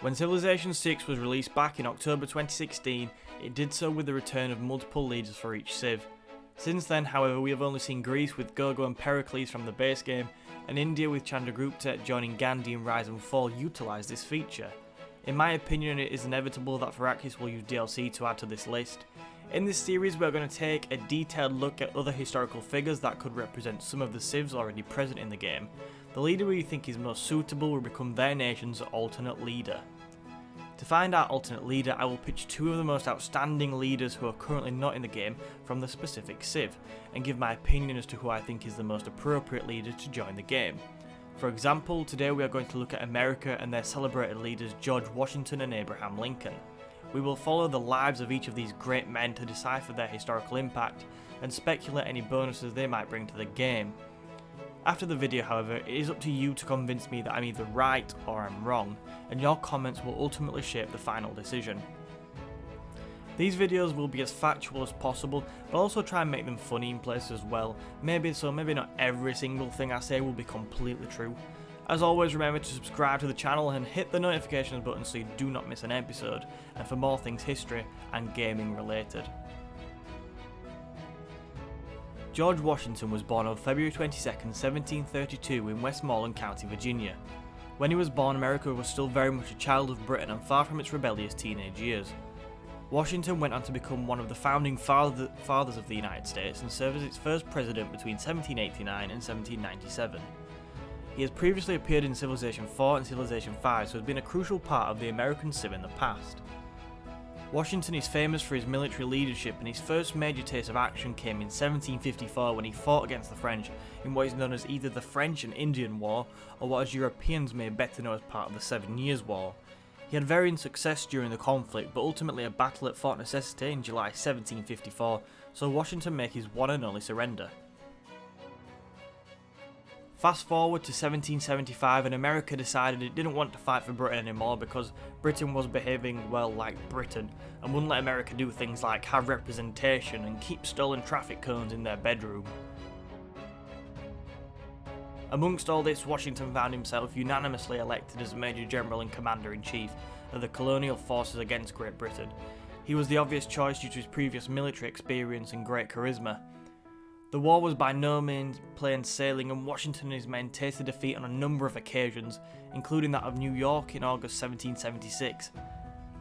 When Civilization 6 was released back in October 2016, it did so with the return of multiple leaders for each civ. Since then, however, we have only seen Greece with Gogo and Pericles from the base game, and India with Chandragupta joining Gandhi in Rise and Fall utilise this feature. In my opinion, it is inevitable that Farakis will use DLC to add to this list. In this series, we are going to take a detailed look at other historical figures that could represent some of the civs already present in the game. The leader we think is most suitable will become their nation's alternate leader. To find our alternate leader, I will pitch two of the most outstanding leaders who are currently not in the game from the specific civ, and give my opinion as to who I think is the most appropriate leader to join the game. For example, today we are going to look at America and their celebrated leaders George Washington and Abraham Lincoln. We will follow the lives of each of these great men to decipher their historical impact and speculate any bonuses they might bring to the game. After the video, however, it is up to you to convince me that I'm either right or I'm wrong, and your comments will ultimately shape the final decision. These videos will be as factual as possible, but also try and make them funny in places as well, maybe not every single thing I say will be completely true. As always, remember to subscribe to the channel and hit the notifications button so you do not miss an episode, and for more things history and gaming related. George Washington was born on February 22, 1732 in Westmoreland County, Virginia. When he was born, America was still very much a child of Britain and far from its rebellious teenage years. Washington went on to become one of the founding fathers of the United States and served as its first president between 1789 and 1797. He has previously appeared in Civilization 4 and Civilization 5, so has been a crucial part of the American civ in the past. Washington is famous for his military leadership, and his first major taste of action came in 1754 when he fought against the French in what is known as either the French and Indian War, or what as Europeans may better know as part of the 7 Years' War. He had varying success during the conflict, but ultimately a battle at Fort Necessity in July 1754 saw Washington make his one and only surrender. Fast forward to 1775 and America decided it didn't want to fight for Britain anymore because Britain was behaving well like Britain and wouldn't let America do things like have representation and keep stolen traffic cones in their bedroom. Amongst all this, Washington found himself unanimously elected as Major General and Commander-in-Chief of the colonial forces against Great Britain. He was the obvious choice due to his previous military experience and great charisma. The war was by no means plain sailing, and Washington and his men tasted defeat on a number of occasions, including that of New York in August 1776.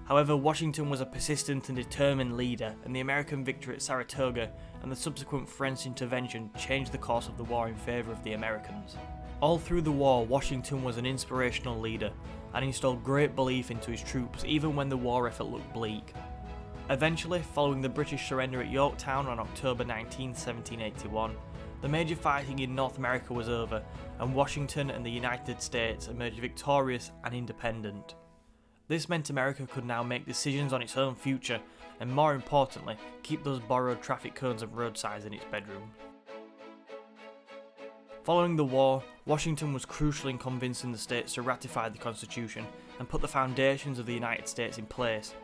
However, Washington was a persistent and determined leader, and the American victory at Saratoga and the subsequent French intervention changed the course of the war in favour of the Americans. All through the war, Washington was an inspirational leader and installed great belief into his troops even when the war effort looked bleak. Eventually, following the British surrender at Yorktown on October 19, 1781, the major fighting in North America was over, and Washington and the United States emerged victorious and independent. This meant America could now make decisions on its own future, and more importantly, keep those borrowed traffic cones and road signs in its bedroom. Following the war, Washington was crucial in convincing the states to ratify the Constitution and put the foundations of the United States in place.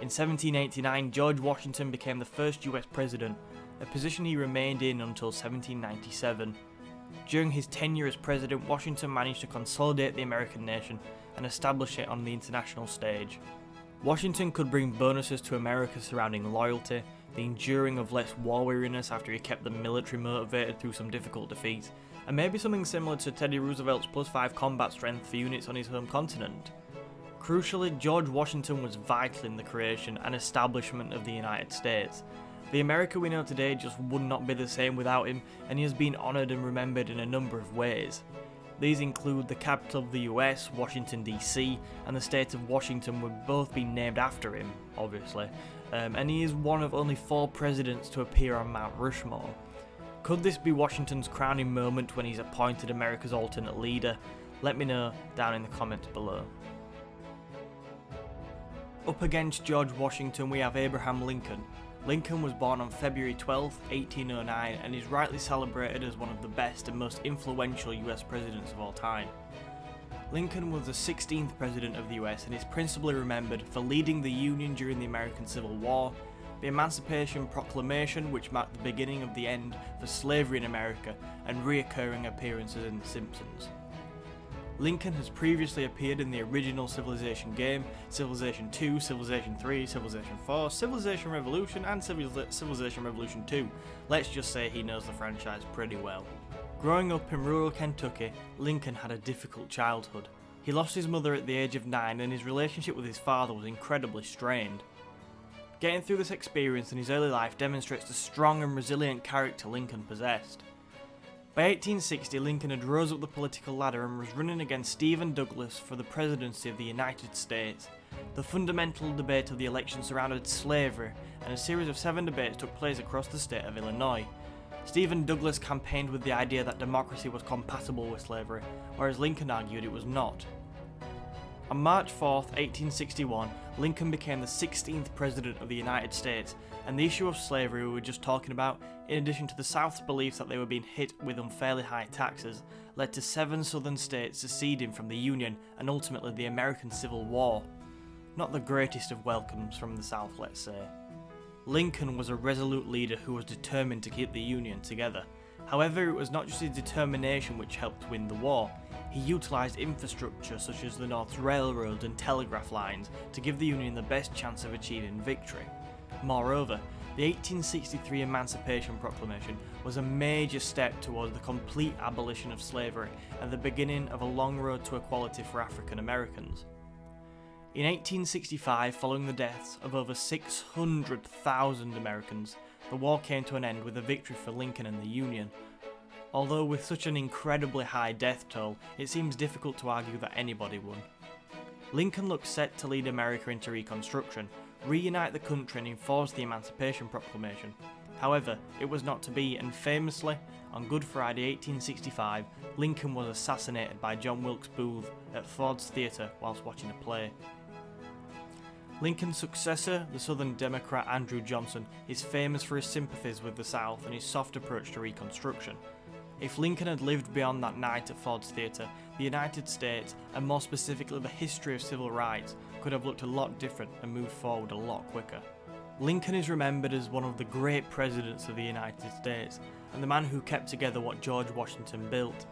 In 1789, George Washington became the first US president, a position he remained in until 1797. During his tenure as president, Washington managed to consolidate the American nation and establish it on the international stage. Washington could bring bonuses to America surrounding loyalty, the enduring of less war weariness after he kept them military motivated through some difficult defeats, and maybe something similar to Teddy Roosevelt's +5 combat strength for units on his home continent. Crucially, George Washington was vital in the creation and establishment of the United States. The America we know today just would not be the same without him, and he has been honoured and remembered in a number of ways. These include the capital of the US, Washington DC, and the state of Washington would both be named after him, obviously, and he is one of only 4 presidents to appear on Mount Rushmore. Could this be Washington's crowning moment when he's appointed America's alternate leader? Let me know down in the comments below. Up against George Washington we have Abraham Lincoln. Lincoln was born on February 12, 1809 and is rightly celebrated as one of the best and most influential US presidents of all time. Lincoln was the 16th president of the US and is principally remembered for leading the Union during the American Civil War, the Emancipation Proclamation, which marked the beginning of the end for slavery in America, and reoccurring appearances in The Simpsons. Lincoln has previously appeared in the original Civilization game, Civilization 2, Civilization 3, Civilization 4, Civilization Revolution, and Civilization Revolution 2. Let's just say he knows the franchise pretty well. Growing up in rural Kentucky, Lincoln had a difficult childhood. He lost his mother at the age of 9 and his relationship with his father was incredibly strained. Getting through this experience in his early life demonstrates the strong and resilient character Lincoln possessed. By 1860, Lincoln had rose up the political ladder and was running against Stephen Douglas for the presidency of the United States. The fundamental debate of the election surrounded slavery, and a series of 7 debates took place across the state of Illinois. Stephen Douglas campaigned with the idea that democracy was compatible with slavery, whereas Lincoln argued it was not. On March 4, 1861, Lincoln became the 16th President of the United States, and the issue of slavery we were just talking about, in addition to the South's belief that they were being hit with unfairly high taxes, led to 7 southern states seceding from the Union and ultimately the American Civil War. Not the greatest of welcomes from the South, let's say. Lincoln was a resolute leader who was determined to keep the Union together. However, it was not just his determination which helped win the war. He utilised infrastructure such as the North's railroads and telegraph lines to give the Union the best chance of achieving victory. Moreover, the 1863 Emancipation Proclamation was a major step towards the complete abolition of slavery and the beginning of a long road to equality for African Americans. In 1865, following the deaths of over 600,000 Americans, the war came to an end with a victory for Lincoln and the Union. Although with such an incredibly high death toll, it seems difficult to argue that anybody won. Lincoln looked set to lead America into Reconstruction, reunite the country and enforce the Emancipation Proclamation. However, it was not to be, and famously, on Good Friday 1865, Lincoln was assassinated by John Wilkes Booth at Ford's Theatre whilst watching a play. Lincoln's successor, the Southern Democrat Andrew Johnson, is famous for his sympathies with the South and his soft approach to Reconstruction. If Lincoln had lived beyond that night at Ford's Theatre, the United States, and more specifically the history of civil rights, could have looked a lot different and moved forward a lot quicker. Lincoln is remembered as one of the great presidents of the United States, and the man who kept together what George Washington built.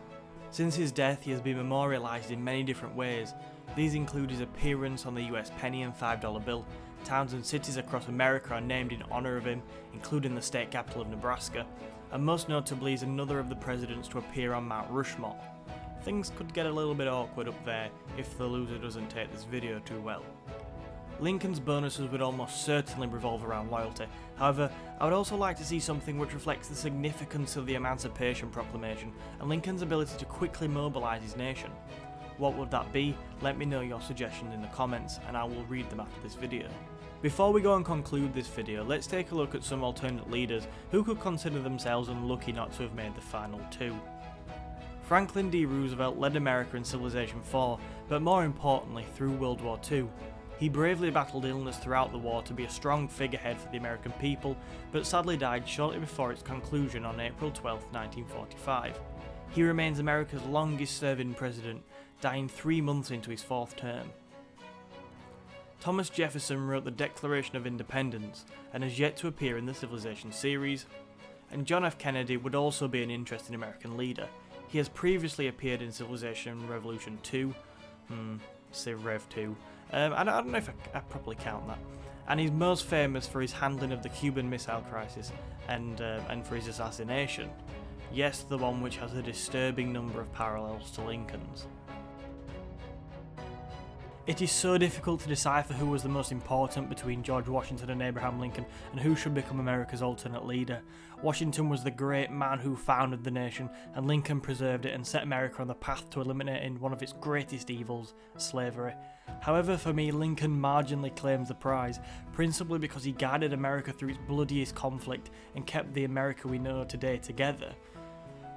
Since his death, he has been memorialised in many different ways. These include his appearance on the US penny and $5 bill. Towns and cities across America are named in honour of him, including the state capital of Nebraska, and most notably is another of the presidents to appear on Mount Rushmore. Things could get a little bit awkward up there if the loser doesn't take this video too well. Lincoln's bonuses would almost certainly revolve around loyalty. However, I would also like to see something which reflects the significance of the Emancipation Proclamation and Lincoln's ability to quickly mobilise his nation. What would that be? Let me know your suggestions in the comments and I will read them after this video. Before we go and conclude this video, let's take a look at some alternate leaders who could consider themselves unlucky not to have made the final 2. Franklin D. Roosevelt led America in Civilization 4, but more importantly through World War II. He bravely battled illness throughout the war to be a strong figurehead for the American people, but sadly died shortly before its conclusion on April 12, 1945. He remains America's longest serving president, dying 3 months into his 4th term. Thomas Jefferson wrote the Declaration of Independence and has yet to appear in the Civilization series, and John F. Kennedy would also be an interesting American leader. He has previously appeared in Civilization Revolution 2, Civ Rev 2, I don't know if I properly count that, and he's most famous for his handling of the Cuban Missile Crisis and for his assassination. Yes, the one which has a disturbing number of parallels to Lincoln's. It is so difficult to decipher who was the most important between George Washington and Abraham Lincoln and who should become America's alternate leader. Washington was the great man who founded the nation, and Lincoln preserved it and set America on the path to eliminating one of its greatest evils, slavery. However, for me, Lincoln marginally claims the prize, principally because he guided America through its bloodiest conflict and kept the America we know today together.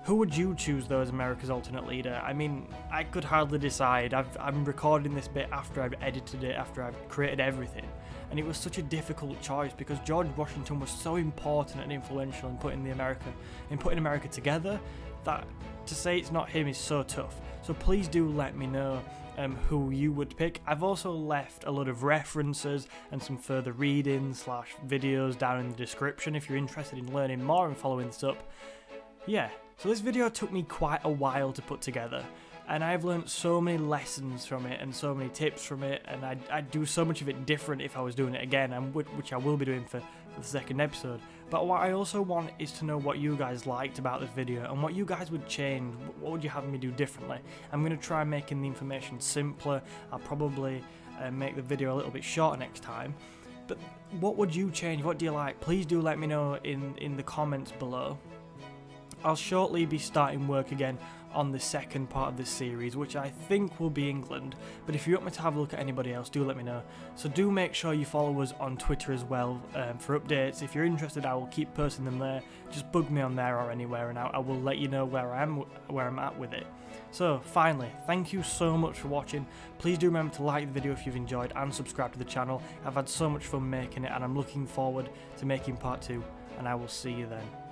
Who would you choose though as America's alternate leader? I mean, I could hardly decide. I'm recording this bit after I've edited it, after I've created everything, and it was such a difficult choice because George Washington was so important and influential in putting America together that to say it's not him is so tough. So please do let me know who you would pick. I've also left a lot of references and some further reading / videos down in the description if you're interested in learning more and following this up. Yeah. So this video took me quite a while to put together. and I've learned so many lessons from it and so many tips from it, and I'd do so much of it different if I was doing it again, and which I will be doing for the second episode. But what I also want is to know what you guys liked about this video and what you guys would change. What would you have me do differently? I'm going to try making the information simpler. I'll probably make the video a little bit shorter next time. But what would you change? What do you like? Please do let me know in the comments below. I'll shortly be starting work again on the second part of this series, which I think will be England, but if you want me to have a look at anybody else, do let me know. So do make sure you follow us on Twitter as well for updates. If you're interested, I will keep posting them there. Just bug me on there or anywhere, and I will let you know where I'm at with it. So finally, thank you so much for watching. Please do remember to like the video if you've enjoyed, and subscribe to the channel. I've had so much fun making it, and I'm looking forward to making part 2, and I will see you then.